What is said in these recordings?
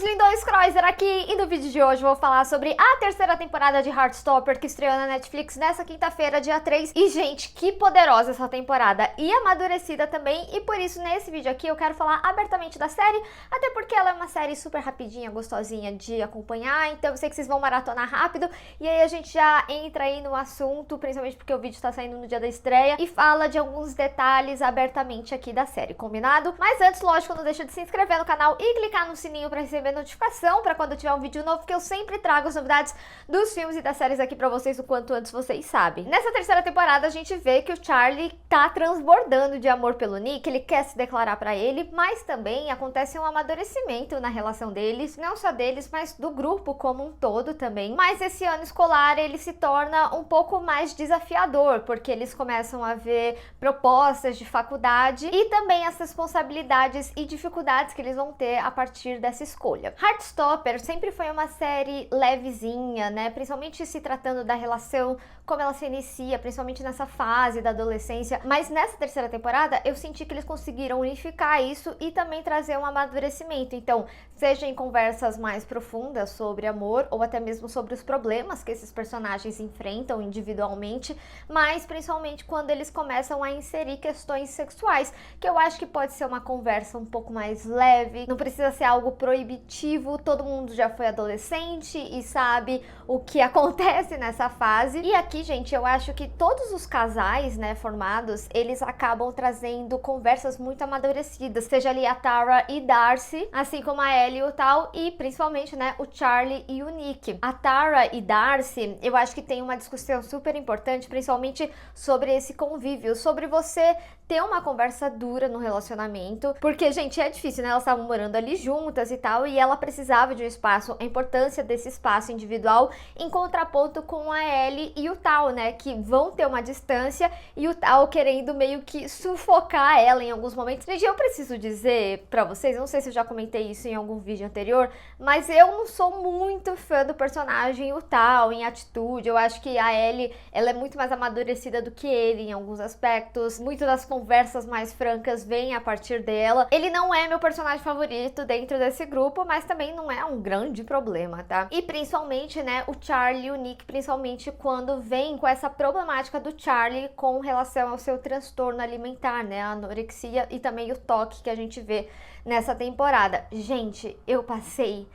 meus lindões, Kreuzer aqui, e no vídeo de hoje eu vou falar sobre a terceira temporada de Heartstopper, que estreou na Netflix nessa quinta-feira, dia 3. E, gente, que poderosa essa temporada e amadurecida também, e por isso nesse vídeo aqui eu quero falar abertamente da série, até porque ela é uma série super rapidinha, gostosinha de acompanhar, então eu sei que vocês vão maratonar rápido, e aí a gente já entra aí no assunto, principalmente porque o vídeo tá saindo no dia da estreia, e fala de alguns detalhes abertamente aqui da série, combinado? Mas antes, lógico, não deixa de se inscrever no canal e clicar no sininho para receber notificação para quando eu tiver um vídeo novo, que eu sempre trago as novidades dos filmes e das séries aqui para vocês o quanto antes vocês sabem. Nessa terceira temporada a gente vê que o Charlie tá transbordando de amor pelo Nick, ele quer se declarar para ele, mas também acontece um amadurecimento na relação deles, não só deles, mas do grupo como um todo também. Mas esse ano escolar ele se torna um pouco mais desafiador, porque eles começam a ver propostas de faculdade e também as responsabilidades e dificuldades que eles vão ter a partir dessa escolha. Heartstopper sempre foi uma série levezinha, né? Principalmente se tratando da relação, como ela se inicia, principalmente nessa fase da adolescência. Mas nessa terceira temporada, eu senti que eles conseguiram unificar isso e também trazer um amadurecimento. Então, seja em conversas mais profundas sobre amor ou até mesmo sobre os problemas que esses personagens enfrentam individualmente, mas principalmente quando eles começam a inserir questões sexuais, que eu acho que pode ser uma conversa um pouco mais leve, não precisa ser algo proibitivo, todo mundo já foi adolescente e sabe o que acontece nessa fase. E aqui, gente, eu acho que todos os casais, né, formados, eles acabam trazendo conversas muito amadurecidas, seja ali a Tara e Darcy, assim como a Ellie e o Tal, e principalmente, né, o Charlie e o Nick. A Tara e Darcy, eu acho que tem uma discussão super importante, principalmente sobre esse convívio, sobre você ter uma conversa dura no relacionamento, porque, gente, é difícil, né? Elas estavam morando ali juntas e tal, e ela precisava de um espaço, a importância desse espaço individual, em contraponto com a Ellie e o Tal, né? Que vão ter uma distância e o Tal querendo meio que sufocar ela em alguns momentos. Gente, eu preciso dizer pra vocês, não sei se eu já comentei isso em algum vídeo anterior, mas eu não sou muito fã do personagem o Tal, em atitude. Eu acho que a Ellie, ela é muito mais amadurecida do que ele em alguns aspectos, muito das conversas mais francas vêm a partir dela. Ele não é meu personagem favorito dentro desse grupo, mas também não é um grande problema, tá? E principalmente, né, o Charlie e o Nick, principalmente quando vem com essa problemática do Charlie com relação ao seu transtorno alimentar, né, a anorexia e também o toque que a gente vê nessa temporada. Gente, eu passei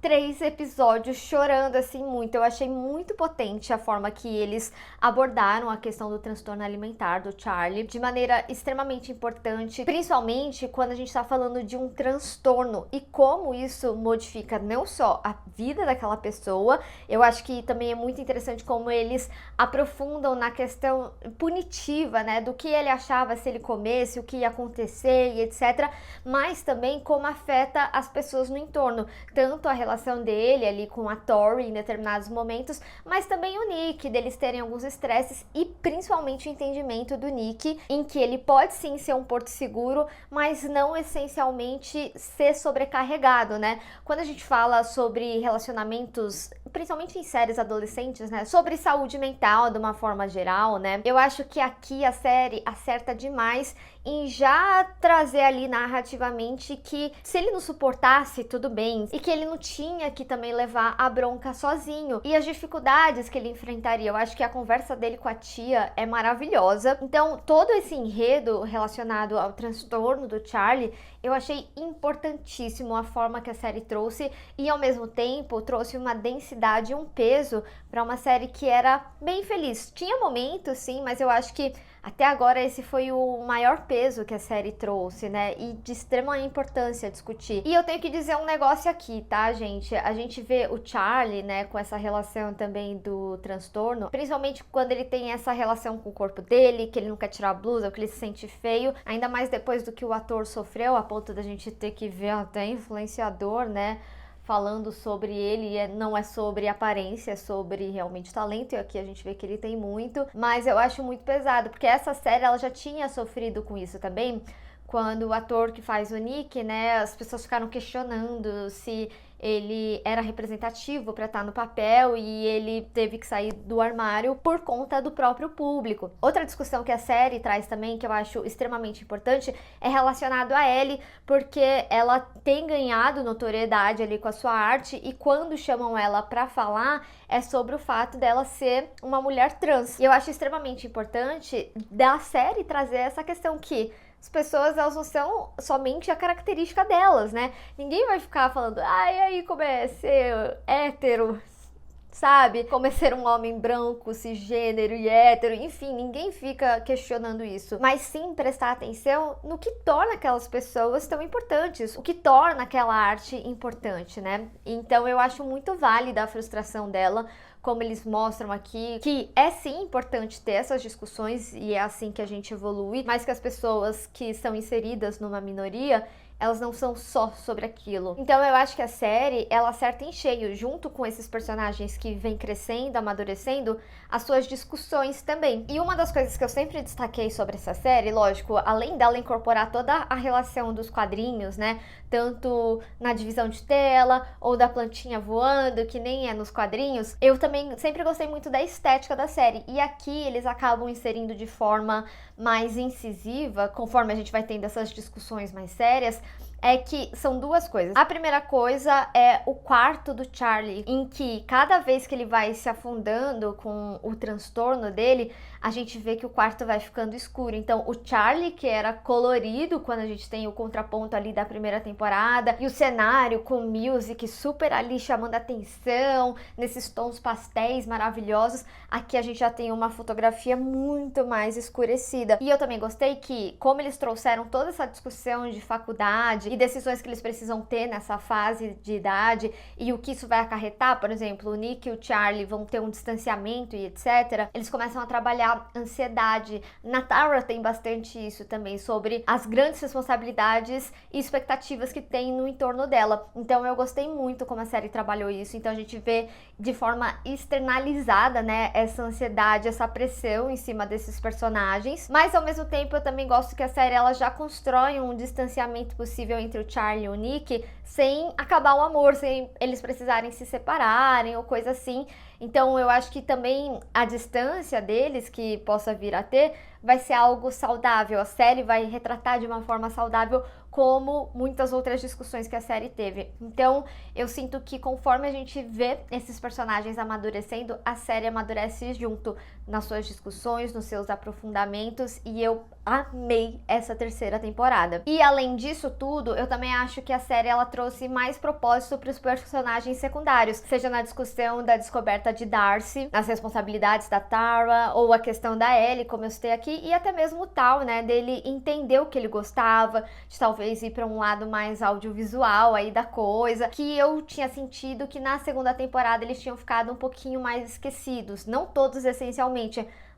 3 episódios chorando assim muito. Eu achei muito potente a forma que eles abordaram a questão do transtorno alimentar do Charlie de maneira extremamente importante, principalmente quando a gente tá falando de um transtorno e como isso modifica não só a vida daquela pessoa. Eu acho que também é muito interessante como eles aprofundam na questão punitiva, né, do que ele achava se ele comesse, o que ia acontecer e etc, mas também como afeta as pessoas no entorno, tanto a relação dele ali com a Tori em determinados momentos, mas também o Nick, deles terem alguns estresses e principalmente o entendimento do Nick em que ele pode sim ser um porto seguro, mas não essencialmente ser sobrecarregado, né? Quando a gente fala sobre relacionamentos, principalmente em séries adolescentes, né, sobre saúde mental de uma forma geral, né, eu acho que aqui a série acerta demais em já trazer ali narrativamente que se ele não suportasse, tudo bem, e que ele não tinha que também levar a bronca sozinho, e as dificuldades que ele enfrentaria. Eu acho que a conversa dele com a tia é maravilhosa. Então, todo esse enredo relacionado ao transtorno do Charlie, eu achei importantíssimo a forma que a série trouxe, e ao mesmo tempo trouxe uma densidade e um peso para uma série que era bem feliz. Tinha momentos, sim, mas eu acho que até agora esse foi o maior peso que a série trouxe, né? E de extrema importância discutir. E eu tenho que dizer um negócio aqui, tá, gente? A gente vê o Charlie, né, com essa relação também do transtorno, principalmente quando ele tem essa relação com o corpo dele, que ele não quer tirar a blusa, que ele se sente feio, ainda mais depois do que o ator sofreu, a ponto da gente ter que ver até influenciador, né, falando sobre ele, não é sobre aparência, é sobre realmente talento, e aqui a gente vê que ele tem muito, mas eu acho muito pesado, porque essa série ela já tinha sofrido com isso também, quando o ator que faz o Nick, né, as pessoas ficaram questionando se ele era representativo para estar no papel e ele teve que sair do armário por conta do próprio público. Outra discussão que a série traz também, que eu acho extremamente importante, é relacionado a Ellie, porque ela tem ganhado notoriedade ali com a sua arte e quando chamam ela para falar é sobre o fato dela ser uma mulher trans. E eu acho extremamente importante da série trazer essa questão que as pessoas, elas não são somente a característica delas, né? Ninguém vai ficar falando, ai, aí como é ser hétero, sabe? Como é ser um homem branco, cisgênero e hétero, enfim, ninguém fica questionando isso. Mas sim prestar atenção no que torna aquelas pessoas tão importantes, o que torna aquela arte importante, né? Então eu acho muito válida a frustração dela, como eles mostram aqui, que é sim importante ter essas discussões e é assim que a gente evolui, mas que as pessoas que são inseridas numa minoria, elas não são só sobre aquilo. Então eu acho que a série, ela acerta em cheio, junto com esses personagens que vêm crescendo, amadurecendo, as suas discussões também. E uma das coisas que eu sempre destaquei sobre essa série, lógico, além dela incorporar toda a relação dos quadrinhos, né, tanto na divisão de tela, ou da plantinha voando, que nem é nos quadrinhos, eu também sempre gostei muito da estética da série. E aqui eles acabam inserindo de forma mais incisiva, conforme a gente vai tendo essas discussões mais sérias, é que são duas coisas. A primeira coisa é o quarto do Charlie, em que cada vez que ele vai se afundando com o transtorno dele, a gente vê que o quarto vai ficando escuro. Então, o Charlie, que era colorido quando a gente tem o contraponto ali da primeira temporada, e o cenário com music super ali chamando atenção, nesses tons pastéis maravilhosos, aqui a gente já tem uma fotografia muito mais escurecida. E eu também gostei que, como eles trouxeram toda essa discussão de faculdade e decisões que eles precisam ter nessa fase de idade e o que isso vai acarretar, por exemplo, o Nick e o Charlie vão ter um distanciamento e etc. Eles começam a trabalhar ansiedade. Na Tara tem bastante isso também, sobre as grandes responsabilidades e expectativas que tem no entorno dela. Então eu gostei muito como a série trabalhou isso. Então a gente vê de forma externalizada, né, essa ansiedade, essa pressão em cima desses personagens. Mas ao mesmo tempo eu também gosto que a série ela já constrói um distanciamento possível entre o Charlie e o Nick sem acabar o amor, sem eles precisarem se separarem ou coisa assim. Então eu acho que também a distância deles que possa vir a ter vai ser algo saudável. A série vai retratar de uma forma saudável como muitas outras discussões que a série teve. Então eu sinto que conforme a gente vê esses personagens amadurecendo, a série amadurece junto nas suas discussões, nos seus aprofundamentos, e eu amei essa terceira temporada. E além disso tudo, eu também acho que a série ela trouxe mais propósito para os personagens secundários, seja na discussão da descoberta de Darcy, nas responsabilidades da Tara, ou a questão da Ellie, como eu citei aqui, e até mesmo o Tal, né, dele entender o que ele gostava, de talvez ir para um lado mais audiovisual aí da coisa, que eu tinha sentido que na segunda temporada eles tinham ficado um pouquinho mais esquecidos, não todos essencialmente,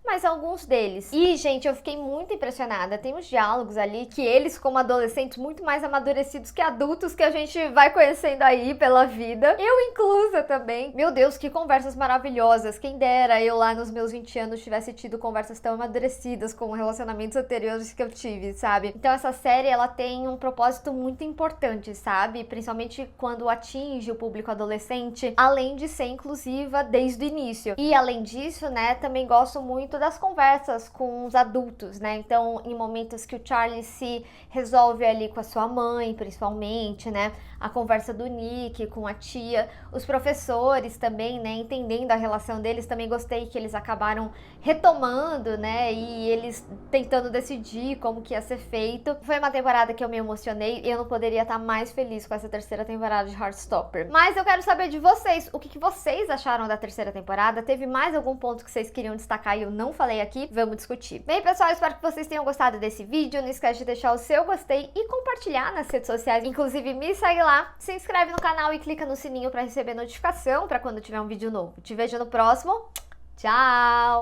mas alguns deles. E, gente, eu fiquei muito impressionada. Tem uns diálogos ali que eles, como adolescentes, muito mais amadurecidos que adultos que a gente vai conhecendo aí pela vida. Eu inclusa também. Meu Deus, que conversas maravilhosas. Quem dera eu lá nos meus 20 anos tivesse tido conversas tão amadurecidas com relacionamentos anteriores que eu tive, sabe? Então essa série, ela tem um propósito muito importante, sabe? Principalmente quando atinge o público adolescente, além de ser inclusiva desde o início. E além disso, né, também gosto muito das conversas com os adultos, né? Então, em momentos que o Charlie se resolve ali com a sua mãe, principalmente, né? A conversa do Nick com a tia, os professores também, né? Entendendo a relação deles, também gostei que eles acabaram retomando, né? E eles tentando decidir como que ia ser feito. Foi uma temporada que eu me emocionei e eu não poderia estar mais feliz com essa terceira temporada de Heartstopper. Mas eu quero saber de vocês, o que vocês acharam da terceira temporada? Teve mais algum ponto que vocês queriam destacar e eu não falei aqui? Vamos discutir. Bem, pessoal, espero que vocês tenham gostado desse vídeo. Não esquece de deixar o seu gostei e compartilhar nas redes sociais. Inclusive, me segue lá, se inscreve no canal e clica no sininho para receber notificação para quando tiver um vídeo novo. Te vejo no próximo. Tchau!